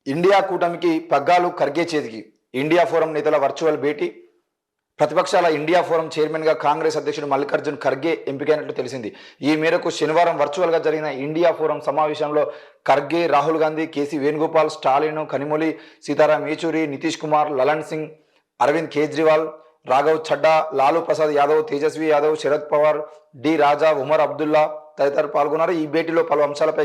India కూటమికి పగ్గాలు ఖర్గే చేతికి. ఇండియా ఫోరం నేతల వర్చువల్ భేటీ. ప్రతిపక్షాల ఇండియా ఫోరం చైర్మన్గా కాంగ్రెస్ అధ్యక్షుడు మల్లికార్జున్ ఖర్గే ఎంపికైనట్లు తెలిసింది. ఈ మేరకు శనివారం వర్చువల్గా జరిగిన ఇండియా ఫోరం సమావేశంలో ఖర్గే, రాహుల్ గాంధీ, కేసీ వేణుగోపాల్, స్టాలిన్, కనిమొళి, సీతారాం యేచూరి, నితీష్ కుమార్, లలన్ సింగ్, అరవింద్ కేజ్రీవాల్, రాఘవ్ చడ్డా, లాలూ ప్రసాద్ యాదవ్, తేజస్వి యాదవ్, శరద్ పవార్, డి రాజా, ఉమర్ అబ్దుల్లా తదితరులు పాల్గొన్నారు. ఈ భేటీలో పలు అంశాలపై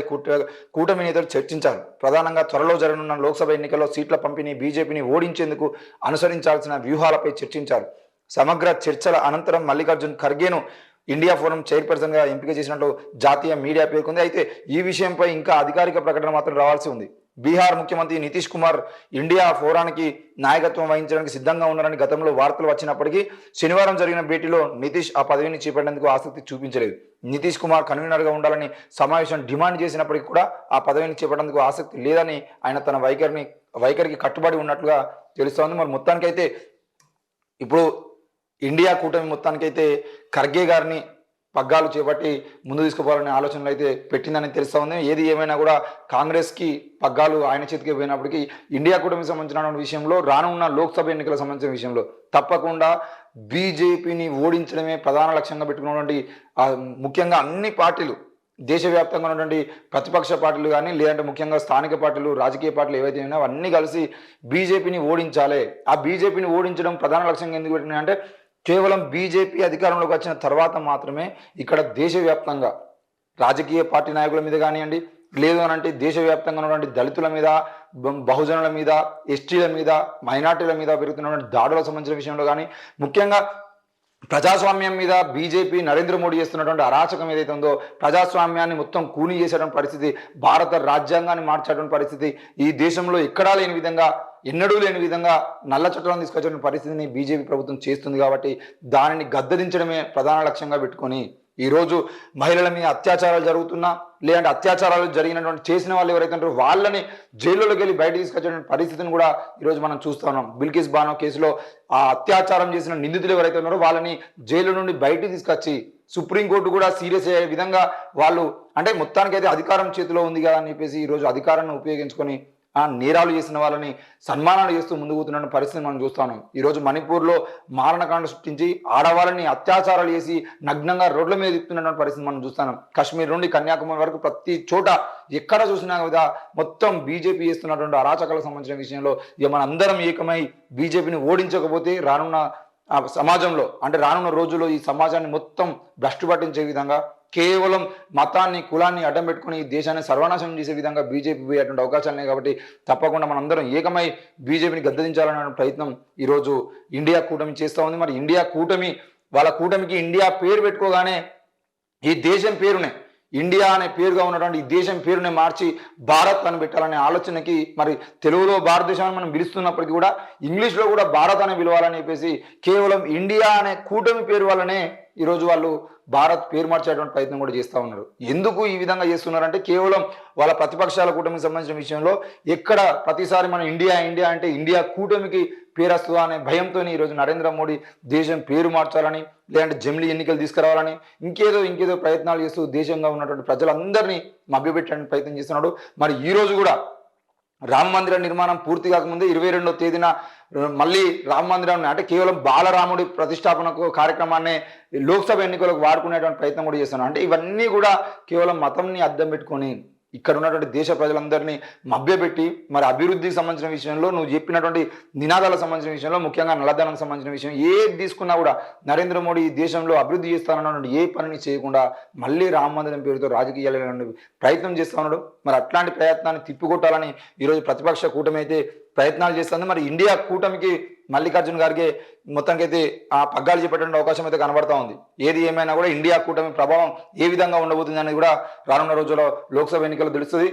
కూటమి నేతలు చర్చించారు. ప్రధానంగా త్వరలో జరగనున్న లోక్సభ ఎన్నికల్లో సీట్ల పంపిణీ, బీజేపీని ఓడించేందుకు అనుసరించాల్సిన వ్యూహాలపై చర్చించారు. సమగ్ర చర్చల అనంతరం మల్లికార్జున్ ఖర్గేను ఇండియా ఫోరం చైర్పర్సన్గా ఎంపిక చేసినట్లు జాతీయ మీడియా పేర్కొంది. అయితే ఈ విషయంపై ఇంకా అధికారిక ప్రకటన మాత్రం రావాల్సి ఉంది. బీహార్ ముఖ్యమంత్రి నితీష్ కుమార్ ఇండియా ఫోరానికి నాయకత్వం వహించడానికి సిద్ధంగా ఉన్నారని గతంలో వార్తలు వచ్చినప్పటికీ శనివారం జరిగిన భేటీలో నితీష్ ఆ పదవిని చేపట్టేందుకు ఆసక్తి చూపించలేదు. నితీష్ కుమార్ కన్వీనర్గా ఉండాలని సమావేశం డిమాండ్ చేసినప్పటికీ కూడా ఆ పదవిని చేపట్టేందుకు ఆసక్తి లేదని ఆయన తన వైఖరికి కట్టుబడి ఉన్నట్లుగా తెలుస్తోంది. మరి మొత్తానికైతే ఇప్పుడు ఇండియా కూటమి మొత్తానికైతే ఖర్గే గారిని పగ్గాలు చేపట్టి ముందు తీసుకుపోవాలనే ఆలోచనలు అయితే పెట్టిందని తెలుస్తూ ఉంది. ఏది ఏమైనా కూడా కాంగ్రెస్కి పగ్గాలు ఆయన చేతికి పోయినప్పటికీ ఇండియా కూటమికి సంబంధించిన విషయంలో, రానున్న లోక్సభ ఎన్నికలకు సంబంధించిన విషయంలో తప్పకుండా బీజేపీని ఓడించడమే ప్రధాన లక్ష్యంగా పెట్టుకున్నటువంటి ముఖ్యంగా అన్ని పార్టీలు, దేశవ్యాప్తంగా ఉన్నటువంటి ప్రతిపక్ష పార్టీలు కానీ, లేదంటే ముఖ్యంగా స్థానిక పార్టీలు, రాజకీయ పార్టీలు ఏవైతే ఉన్నాయో అవన్నీ కలిసి బీజేపీని ఓడించాలి. ఆ బీజేపీని ఓడించడం ప్రధాన లక్ష్యంగా ఎందుకు పెట్టినాయి అంటే, కేవలం బీజేపీ అధికారంలోకి వచ్చిన తర్వాత మాత్రమే ఇక్కడ దేశవ్యాప్తంగా రాజకీయ పార్టీ నాయకుల మీద కానివ్వండి, లేదు అని అంటే దేశవ్యాప్తంగా ఉన్నటువంటి దళితుల మీద, బహుజనుల మీద, ఎస్టీల మీద, మైనార్టీల మీద పెరుగుతున్నటువంటి దాడులకు సంబంధించిన విషయంలో కానీ, ముఖ్యంగా ప్రజాస్వామ్యం మీద బీజేపీ నరేంద్ర మోడీ చేస్తున్నటువంటి అరాచకం ఏదైతే ఉందో, ప్రజాస్వామ్యాన్ని మొత్తం కూని చేసేటువంటి పరిస్థితి, భారత రాజ్యాంగాన్ని మార్చేటువంటి పరిస్థితి, ఈ దేశంలో ఎక్కడా లేని విధంగా, ఎన్నడూ లేని విధంగా నల్ల చట్టాలను తీసుకొచ్చిన పరిస్థితిని బీజేపీ ప్రభుత్వం చేస్తుంది. కాబట్టి దానిని గద్దెదించడమే ప్రధాన లక్ష్యంగా పెట్టుకొని ఈరోజు మహిళల మీద అత్యాచారాలు జరుగుతున్నా, లేదంటే అత్యాచారాలు జరిగినటువంటి చేసిన వాళ్ళు ఎవరైతే ఉంటారో వాళ్ళని జైల్లోకి వెళ్ళి బయట తీసుకొచ్చేటువంటి పరిస్థితిని కూడా ఈరోజు మనం చూస్తూ ఉన్నాం. బిల్కిస్ బానో కేసులో ఆ అత్యాచారం చేసిన నిందితులు ఎవరైతే ఉన్నారో వాళ్ళని జైలు నుండి బయటికి తీసుకొచ్చి సుప్రీంకోర్టు కూడా సీరియస్ అయ్యే విధంగా వాళ్ళు, అంటే మొత్తానికైతే అధికారం చేతిలో ఉంది కదా అని చెప్పేసి ఈరోజు అధికారాన్ని ఉపయోగించుకొని ఆ నేరాలు చేసిన వాళ్ళని సన్మానాలు చేస్తూ ముందుకు పోతున్న పరిస్థితిని మనం చూస్తాను. ఈరోజు మణిపూర్లో మారణకాండ సృష్టించి ఆడవాళ్ళని అత్యాచారాలు చేసి నగ్నంగా రోడ్ల మీద తిప్పుతున్నటువంటి పరిస్థితి మనం చూస్తాను. కాశ్మీర్ నుండి కన్యాకుమారి వరకు ప్రతి చోట ఎక్కడ చూసినా కదా మొత్తం బీజేపీ చేస్తున్నటువంటి అరాచకాలకు సంబంధించిన విషయంలో ఇక మన అందరం ఏకమై బీజేపీని ఓడించకపోతే రానున్న సమాజంలో, అంటే రానున్న రోజుల్లో ఈ సమాజాన్ని మొత్తం భ్రష్టు పట్టించే విధంగా, కేవలం మతాన్ని, కులాన్ని అడ్డం పెట్టుకుని ఈ దేశాన్ని సర్వనాశనం చేసే విధంగా బీజేపీ పోయేటువంటి అవకాశాలు ఉన్నాయి. కాబట్టి తప్పకుండా మనందరం ఏకమై బీజేపీని గద్దెదించాలనే ప్రయత్నం ఈరోజు ఇండియా కూటమి చేస్తూ ఉంది. మరి ఇండియా కూటమి, వాళ్ళ కూటమికి ఇండియా పేరు పెట్టుకోగానే ఈ దేశం పేరునే, ఇండియా అనే పేరుగా ఉన్నటువంటి ఈ దేశం పేరునే మార్చి భారత్ అని పెట్టాలనే ఆలోచనకి, మరి తెలుగులో భారతదేశాన్ని మనం పిలుస్తున్నప్పటికీ కూడా ఇంగ్లీష్లో కూడా భారత్ అని పిలవాలని చెప్పేసి కేవలం ఇండియా అనే కూటమి పేరు వల్లనే ఈరోజు వాళ్ళు భారత్ పేరు మార్చేటువంటి ప్రయత్నం కూడా చేస్తూ ఉన్నారు. ఎందుకు ఈ విధంగా చేస్తున్నారంటే, కేవలం వాళ్ళ ప్రతిపక్షాల కూటమికి సంబంధించిన విషయంలో ఎక్కడ ప్రతిసారి మనం ఇండియా ఇండియా అంటే ఇండియా కూటమికి పేరు వస్తుందా అనే భయంతో ఈరోజు నరేంద్ర మోడీ దేశం పేరు మార్చాలని, లేదంటే జమిలీ ఎన్నికలు తీసుకురావాలని ఇంకేదో ప్రయత్నాలు చేస్తూ దేశంగా ఉన్నటువంటి ప్రజలందరినీ మభ్యపెట్టడానికి ప్రయత్నం చేస్తున్నాడు. మరి ఈరోజు కూడా రామ మందిర నిర్మాణం పూర్తి కాకముందే 22వ తేదీన మళ్ళీ రామ మందిరాన్ని, అంటే కేవలం బాలరాముడి ప్రతిష్టాపనకు కార్యక్రమాన్ని లోక్సభ ఎన్నికలకు వాడుకునేటువంటి ప్రయత్నం కూడా చేస్తున్నాడు. అంటే ఇవన్నీ కూడా కేవలం మతంని అద్దం పెట్టుకొని ఇక్కడ ఉన్నటువంటి దేశ ప్రజలందరినీ మభ్యపెట్టి, మరి అభివృద్ధికి సంబంధించిన విషయంలో నువ్వు చెప్పినటువంటి నినాదాలకు సంబంధించిన విషయంలో, ముఖ్యంగా నల్లధనానికి సంబంధించిన విషయం ఏది తీసుకున్నా కూడా నరేంద్ర మోడీ ఈ దేశంలో అభివృద్ధి చేస్తానన్నటువంటి ఏ పనిని చేయకుండా మళ్ళీ రామ మందిరం పేరుతో రాజకీయాలు ప్రయత్నం చేస్తూ ఉన్నాడు. మరి అట్లాంటి ప్రయత్నాన్ని తిప్పికొట్టాలని ఈరోజు ప్రతిపక్ష కూటమి అయితే ప్రయత్నాలు చేస్తుంది. మరి ఇండియా కూటమికి మల్లికార్జున్ ఖర్గే మొత్తానికైతే ఆ పగ్గాలు చేపట్టే అవకాశం అయితే కనబడతా ఉంది. ఏది ఏమైనా కూడా ఇండియా కూటమి ప్రభావం ఏ విధంగా ఉండబోతుంది అనేది కూడా రానున్న రోజుల్లో లోక్సభ ఎన్నికల్లో తెలుస్తుంది.